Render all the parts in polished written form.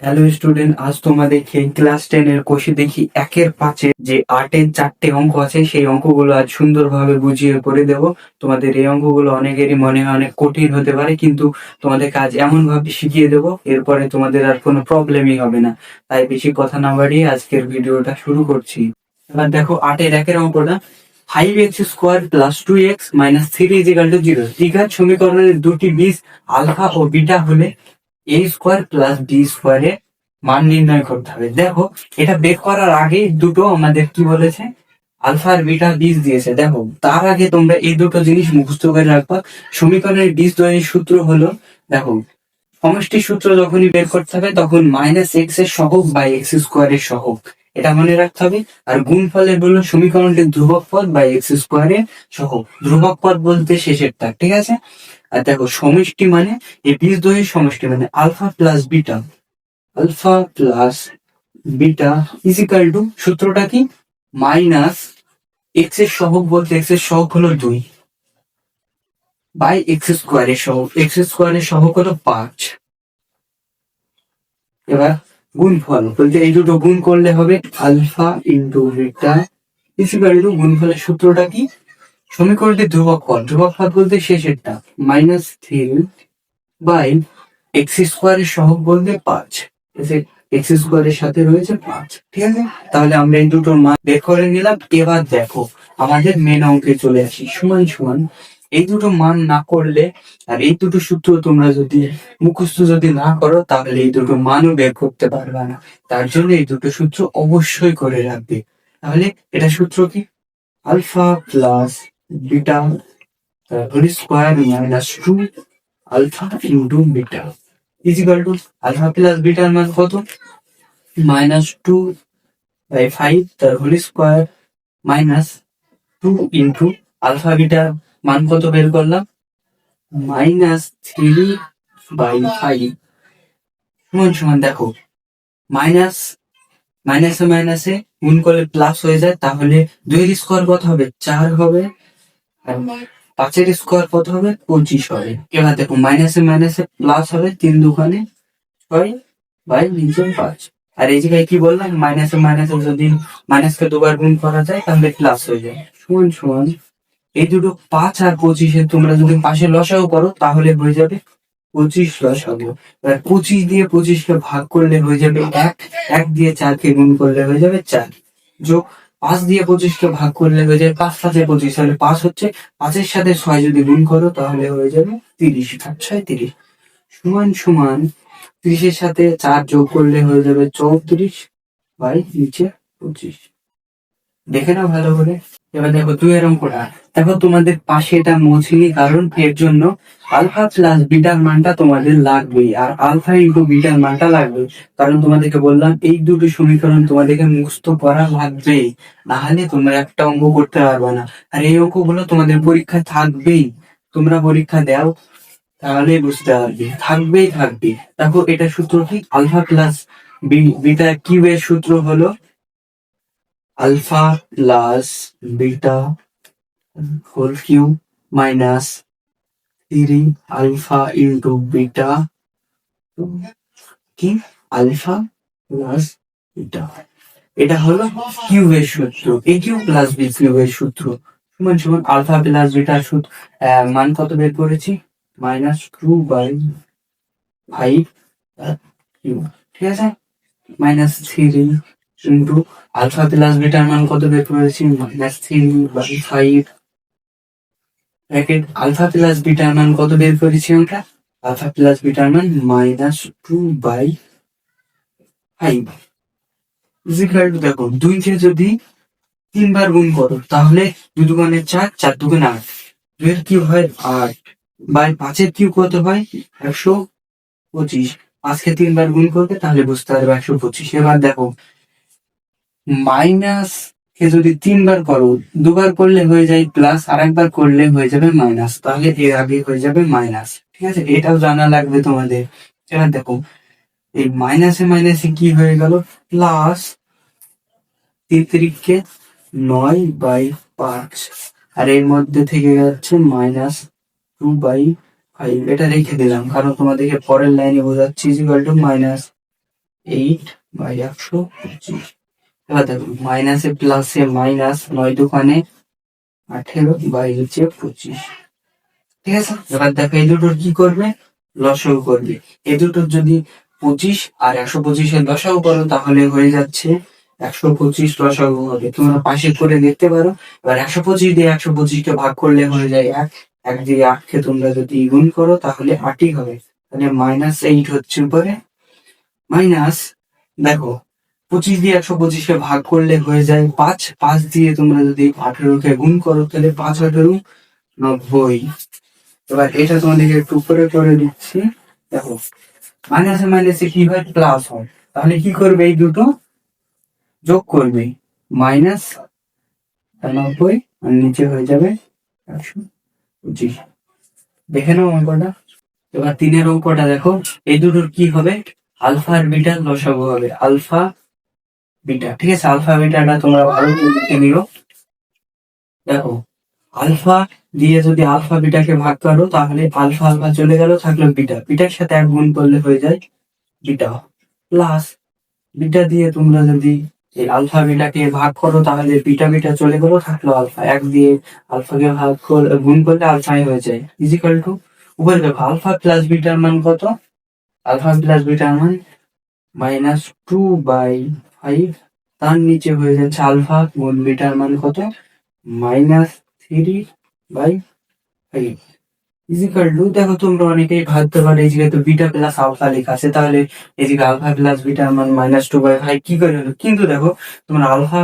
Hello student, আজ তোমাদেরকে class 10 এর কোষে দেখি 1-5 যে 8-এর 4টে অঙ্ক আছে, সেই অঙ্কগুলো আজ সুন্দরভাবে বুঝিয়ে করে দেব। তোমাদের এই অঙ্কগুলো অনেকেরই মনে হয় অনেক কঠিন হতে পারে, কিন্তু তোমাদেরকে আজ এমন ভাবে শিখিয়ে দেবো এরপরে তোমাদের আর কোনো প্রবলেমই হবে না। তাই বেশি কথা না বাড়িয়ে আজকের ভিডিওটা শুরু করছি। এবার দেখো 8-এর 1-এর অঙ্কটা, 5x² + 2x - 3 = 0। দ্বিঘাত সমীকরণের দুটি বীজ আলফা ও বিটা হলে a² + b² এর মান নির্ণয় করতে হবে। দেখো, এটা বের করার আগে দুটো আমাদের কি বলেছে, আলফা আর বিটা বীজ দিয়েছে। দেখো, তার আগে তোমরা এই দুটো জিনিস মুখস্থ করে রাখবা। সমীকরণের বীজদ্বয়ের সূত্র হলো, দেখো, সমষ্টির সূত্র যখনই বের করতে হবে তখন -x এর সহগ বাই x² এর সহগ, এটা মনে রাখতে হবে। আর গুণফলের বললো সমীকরণটির ধ্রুবক পদ বাই x² এর সহগ, ধ্রুবক পদ বলতে শেষেরটা, ঠিক আছে। আর দেখো, সমষ্টি মানে এই বীজদ্বয়ের সমষ্টি মানে alpha plus beta, alpha plus beta is equal to, সূত্রটা কি, মাইনাস এক্স এর সহগ বলতে এক্স এর সহগ হলো 2 বাই x² এর সহগ, x² এর সহগ হলো 5। এবার গুণফল বলতে এই দুটো গুণ করলে হবে alpha into beta is equal to, গুণফলের সূত্রটা কি, সমীকরণটি ধ্রুবক পদ, ধ্রুবক পদ বলতে শেষেরটা, -3 বাই x² এর সহগ বলতে 5, x² এর সাথে রয়েছে 5, ঠিক আছে। তাহলে আমরা এই দুটোর মান বের করে নিলাম। এবার দেখো, আমাদের মেন অঙ্কে চলে আসি। সমান সমান এই দুটো মান না করলে আর এই দুটো সূত্র তোমরা যদি মুখস্থ যদি না করো তাহলে এই দুটো মানও বের করতে পারবে না। তার জন্য এই দুটো সূত্র অবশ্যই করে রাখবে। তাহলে এটা সূত্র কি, alpha plus beta whole square -2 alpha into beta is equal to, alpha plus বিটার মান কত, -2/5 তার হোল স্কোয়ার -2 ইন্টু আলফা বিটার মান কত বের করলাম, -3/5 সমান সমান, দেখো, মাইনাস মাইনাসে মাইনাসে গুণ করলে প্লাস হয়ে যায়, তাহলে 2 এর স্কোয়ার কত হবে, 4 হবে। আর 5 এর স্কোয়ার কত হবে, 25 হবে। এবার দেখো, মাইনাসে মাইনাসে প্লাস হবে, 3 দুগুণে 6 বাই নিচে 5। আর এই জায়গায় কি বললাম, মাইনাসে মাইনাসে যদি মাইনাসকে দুবার গুণ করা যায় তাহলে প্লাস হয়ে যায়। সমান সমান এই দুটো 5 আর 25 তোমরা যদি পাশে লসাও করো তাহলে হয়ে যাবে 25 লসাগু। এবার 25 দিয়ে 25কে ভাগ করলে হয়ে যাবে 1, 1 দিয়ে 4কে গুণ করলে হয়ে যাবে 4, যোগ 5 দিয়ে 25কে ভাগ করলে হয়ে যাবে 5 5 এ 25, তাহলে 5 হচ্ছে, 5 এর সাথে 6 যদি গুণ করো তাহলে হয়ে যাবে 30, 5 6 30 সমান সমান 30 এর সাথে 4 যোগ করলে হয়ে যাবে 34 বাই নিচে 25। দেখে নাও ভালো করে। এবার দেখো 2 এর অঙ্কটা, দেখো তোমাদের পাশে এটা মুছিনি, কারণ এর জন্য আলফা প্লাস বিটার মানটা তোমাদের লাগবেই, আর আলফা ইন্টু বিটার মানটা লাগবে। কারণ তোমাদেরকে বললাম এই দুটো সমীকরণ তোমাদেরকে মুখস্থ করা লাগবেই, না হলে তোমরা একটা অঙ্ক করতে পারবে না। আর এই অঙ্কগুলো তোমাদের পরীক্ষায় থাকবেই, তোমরা পরীক্ষা দাও তাহলে বুঝতে পারবে, থাকবেই থাকবে। দেখো, এটা সূত্র কি, আলফা প্লাস বিটা কিউবের সূত্র হলো alpha plus beta whole cube minus 3 alpha into beta কি, আলফা প্লাস বিটা। এটা হলো কিউবের সূত্র, এ কিউব প্লাস বি কিউবের সূত্র। সমান সমান আলফা প্লাস বিটার সূত্র মান কত বের করেছি, -2/5 কিউব, ঠিক আছে। -3 ইন্টু আলফা প্লাস বিটার মান কত বের করেছি, -3/5 ব্র্যাকেট আলফা প্লাস বিটার মান কত বের করেছি আমরা, আলফা প্লাস বিটার মান -2/5 ইজিক্যাল টু, দেখো 2 কে যদি 3 বার গুণ করো তাহলে 2 দুগুণে 4, 4 দুগুণে 8, 2 এর কিউব হয় 8 বাই 5 এর কিউব কত হয় 125, 5 কে 3 বার গুণ করবে তাহলে বুঝতে পারবে 125। এবার দেখো, মাইনাস কে যদি 3 বার করো, 2 বার করলে হয়ে যায় প্লাস, আর একবার করলে হয়ে যাবে মাইনাস, তাহলে এর আগে হয়ে যাবে মাইনাস, ঠিক আছে। এটাও জানা লাগবে তোমাদের। এবার দেখো, এই মাইনাসে মাইনাসে কি হয়ে গেল, প্লাস 33 কে 9/5, আর এর মধ্যে থেকে যাচ্ছে -2/5, এটা রেখে দিলাম কারণ তোমাদেরকে পরের লাইনে বোঝাচ্ছি, ইকুয়াল টু 8/125। এবার দেখো মাইনাসে প্লাসে মাইনাস, 9×18/25। ঠিক আছে, এবার দেখো এই দুটোর কি করবে, লসাগু করবে। এই দুটোর যদি 25 আর 125-এর লসাগু করো তাহলে হয়ে যাচ্ছে 125 লসাগু হবে। তোমরা পাশে করে দেখতে পারো। এবার 125 দিয়ে 125-কে ভাগ করলে হয়ে যায় 1, 1 দিয়ে 8-কে তোমরা যদি গুণ করো তাহলে 8ই হবে। তাহলে -8 হচ্ছে উপরে। মাইনাস, দেখো 25 দিয়ে 125-কে ভাগ করলে হয়ে যায় 5, 5 দিয়ে তোমরা যদি 18-কে গুণ করো তাহলে 5×18 90। এবার এটা তোমাদেরকে একটু উপরে করে দিচ্ছি। দেখো মাইনাসে মাইনাসে কি হয়, প্লাস হয়। তাহলে কি করবে, এই দুটো যোগ করবে, -90 আর নিচে হয়ে যাবে 125। দেখে নাও অঙ্কটা। এবার 3-এর অঙ্কটা দেখো, এই দুটোর কি হবে, আলফা আর বিটার লসাগু হবে, আলফা বিটা। ঠিক আছে, আলফা বিটাটা তোমরা ভালো করে লিখে নিও। দেখো আলফা দিয়ে যদি আলফা বিটাকে ভাগ করো তাহলে আলফা আলফা চলে গেল, থাকলো বিটা, বিটার সাথে 1 গুণ করলে হয়ে যায় বিটা। প্লাস বিটা দিয়ে তোমরা যদি এই আলফা বিটাকে ভাগ করো তাহলে বিটা বিটা চলে গেল, থাকলো আলফা, 1 দিয়ে আলফাকে গুণ করলে আলফাই হয়ে যায়, ইজিক্যাল টু উপরে দেখো আলফা প্লাস বিটার মান কত, আলফা প্লাস বিটার মান -2/5, তার নিচে হয়ে যাচ্ছে আলফা গুণ বিটার মান কত, -3/5 ইজিক্যাল টু। দেখো তোমরা অনেকেই ভাবতে পারো এই জায়গায় তো বিটা প্লাস আলফা লেখা আছে, তাহলে এদিকে আলফা প্লাস বিটার মান -2/5 কি করে হলো। কিন্তু দেখো তোমরা আলফা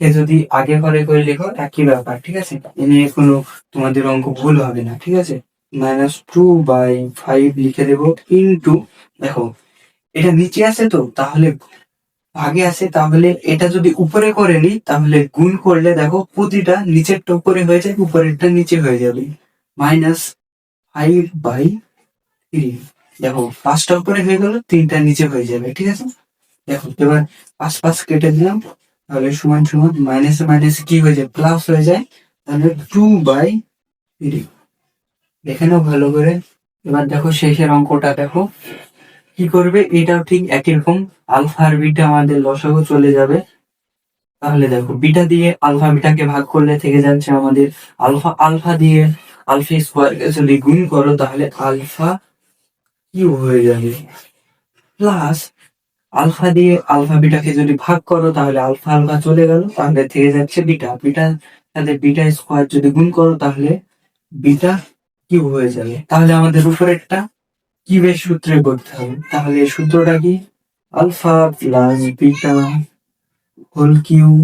কে যদি আগে পরে করে লেখো একই ব্যাপার, ঠিক আছে, এ নিয়ে কোনো তোমাদের অঙ্ক ভুল হবে না। ঠিক আছে, -2/5 লিখে দেবো ইন্টু, দেখো এটা নিচে আছে তো তাহলে ভাগে আছে, তাহলে এটা যদি উপরে করে নিই তাহলে গুণ করলে দেখো প্রতিটা নিচেরটা উপরে হয়ে যায়, উপরেরটা নিচে হয়ে যাবে, -5/3। দেখো 5টা উপরে হয়ে গেল, 3টা নিচে হয়ে যাবে। ঠিক আছে, দেখো এবার 5 5 কেটে দিলাম, তাহলে সমান সমান মাইনাসে মাইনাসে কি হয়ে যায়, প্লাস হয়ে যায়, তাহলে 2/3। দেখে নাও ভালো করে। এবার দেখো শেষের অঙ্কটা দেখো কি করবে, এটাও ঠিক একই রকম, আলফা আর বিটা আমাদের লসাগু চলে যাবে। তাহলে দেখো বিটা দিয়ে আলফা বিটাকে ভাগ করলে থেকে যাচ্ছে আমাদের আলফা, আলফা দিয়ে আলফা স্কোয়ারকে যদি গুণ করো তাহলে আলফা কিউব হয়ে যাবে, প্লাস আলফা দিয়ে আলফা বিটাকে যদি ভাগ করো তাহলে আলফা আলফা চলে গেল, তাহলে থেকে যাচ্ছে বিটা, বিটার সাথে বিটা স্কোয়ার যদি গুণ করো তাহলে বিটা কিউব হয়ে যাবে। তাহলে আমাদের উপরেরটা কিউবের সূত্রে করতে হবে। তাহলে সূত্রটা কি, alpha plus beta whole cube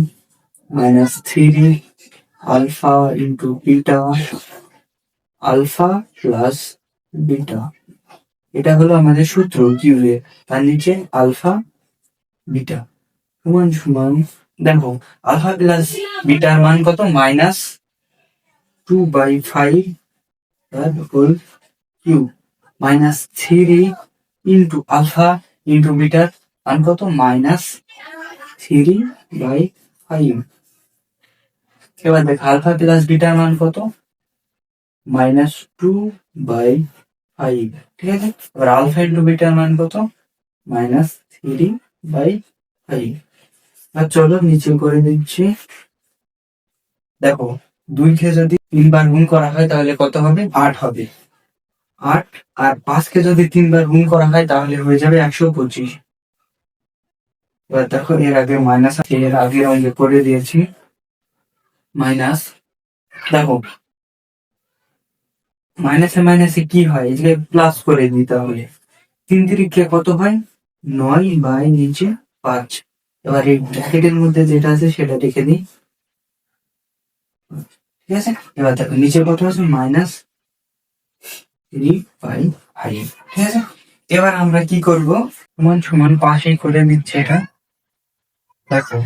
-3 alpha into beta alpha plus beta. এটা হলো আমাদের সূত্র কিউবের, তার নিচে আলফা বিটা সমান সমান, দেখো আলফা প্লাস বিটার মান কত, -2/5 তার whole cube, -3 into alpha into বিটার মান কত, -3/5। এবার দেখো আলফা প্লাস বিটার মান কত, -2/5। ঠিক আছে, এবার আলফা ইন্টু বিটার মান কত, -3/5। আর চলো নিচে করে দিচ্ছি। দেখো 2-কে যদি 3 বার গুণ করা হয় তাহলে কত হবে, 8 হবে, 8 আর 5-কে যদি 3 বার গুণ করা হয় তাহলে হয়ে যাবে 125। এবার দেখো এর আগে মাইনাস আছে, এর আগে অঙ্কে করে দিয়েছি মাইনাস। দেখো মাইনাসে মাইনাসে কি হয়, এই যে প্লাস করে দিতে হবে, 3 3 কত হয়, 9 নিচে 5। এবার এই ব্র্যাকেটের মধ্যে যেটা আছে সেটা লিখে দিই। ঠিক আছে, এবার দেখো নিচে কত আছে, -3/5। ঠিক আছে, এবার আমরা কি করব, সমান সমান পাশেই করে দিচ্ছে এটা। দেখো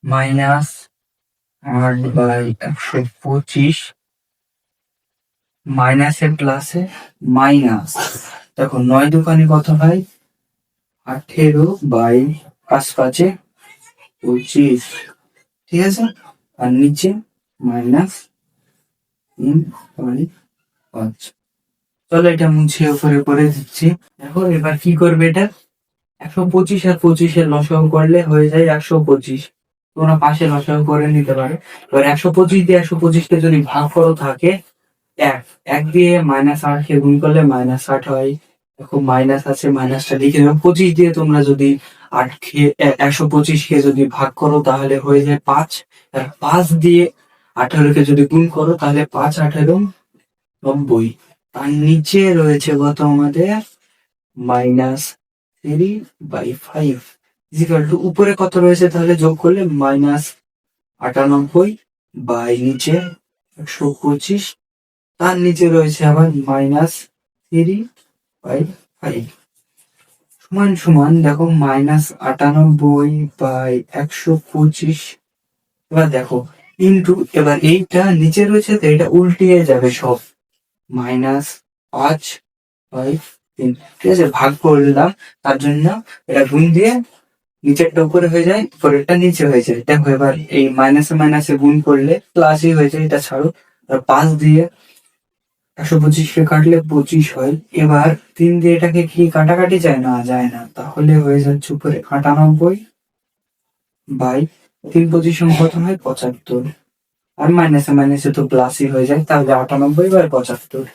-8/125 মাইনাসে প্লাসে মাইনাস, দেখো 9 কত হয়, 18/5 5 ঠিক আছে, আর নিচে -3/5। চলো এটা মুছে উপরে করে দিচ্ছি। দেখো এবার কি করবে এটা, 125 আর 25-এর লসাগু করলে হয়ে যায় 125। তোমরা পাশে লসাগু করে নিতে পারো। এবার 125 দিয়ে 125-কে যদি ভাগ করো থাকে এক, এক দিয়ে -8 কে গুণ করলে -8 হয়। দেখো মাইনাস আছে, মাইনাসটা লিখে দেবো। 25 দিয়ে তোমরা যদি 125-কে যদি ভাগ করো তাহলে হয়ে যায় 5। আর 5 দিয়ে 18-কে যদি গুণ করো তাহলে 5×18=90। তার নিচে রয়েছে কত আমাদের -3/5 ইজিক্যাল টু উপরে কত রয়েছে তাহলে যোগ করলে -98 বাই নিচে 125, তার নিচে রয়েছে আবার -3/5 সমান সমান দেখো -98/125। এবার দেখো ইন্টু, এবার এইটা নিচে রয়েছে তো এটা উল্টিয়ে যাবে সব, -5/3। ঠিক আছে, ভাগ করলাম তার জন্য এটা গুণ দিয়ে নিচেরটা উপরে হয়ে যায়, উপরেরটা নিচে হয়ে যায়। দেখো এবার এই মাইনাসে মাইনাসে গুণ করলে প্লাসই হয়ে যায়, এটা ছাড়ো। আর 5 দিয়ে 125-কে কাটলে 25 হয়। এবার 3 দিয়ে এটাকে কি কাটাকাটি যায় না? যায় না, তাহলে হয়ে যাচ্ছে উপরে 98/3 কত হয় 75। আর মাইনাসে মাইনাসে তো প্লাসই হয়ে যায়, তাহলে 98/75।